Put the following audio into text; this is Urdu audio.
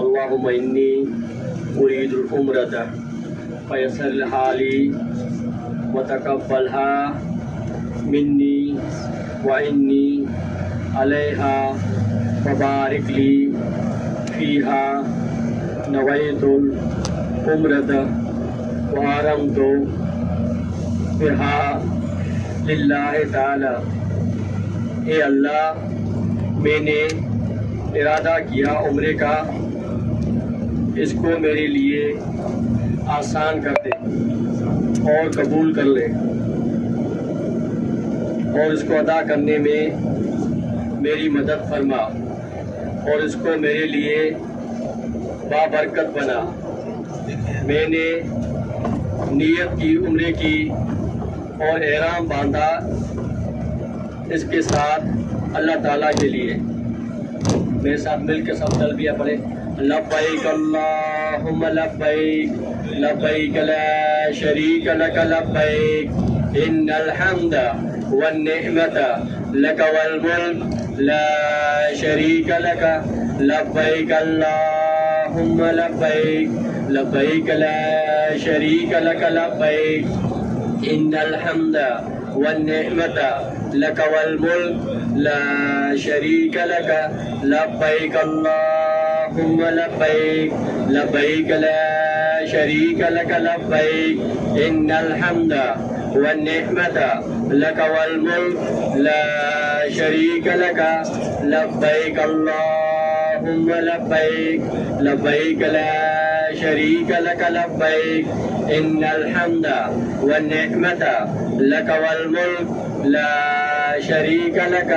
اللهم إني أريد العمرة فيسر لي وتقبلها مني وإني عليها وبارك لي فيها نويت العمرة وحرمت بها للہ تعالی۔ اے اللہ، میں نے ارادہ کیا عمرے کا، اس کو میرے لیے آسان کر دے اور قبول کر لے، اور اس کو ادا کرنے میں میری مدد فرما، اور اس کو میرے لیے بابرکت بنا۔ میں نے نیت کی عمرے کی اور احرام باندھا اس کے ساتھ اللہ تعالیٰ کے لیے۔ میرے ساتھ مل کے سب تلبیہ پڑھے، لبیک اللہم لبیک لبیک لا شریک لک لبیک ان الحمد والنعمت لک والملک لا شریک لک لبیک اللہم لبیک لبیک لا شریک لک لبیک ان الحمد والنعمت لک والملک لا شریک لک لبیک اللہم لبیک لبیک لا شریک لک لبیک ان الحمد والنعمت لک والملک لا شریک لک لبیک اللہم لبیک لبیک لا شریک لک لبیک ان الحمد والنعمت لک والملک لا شریک لک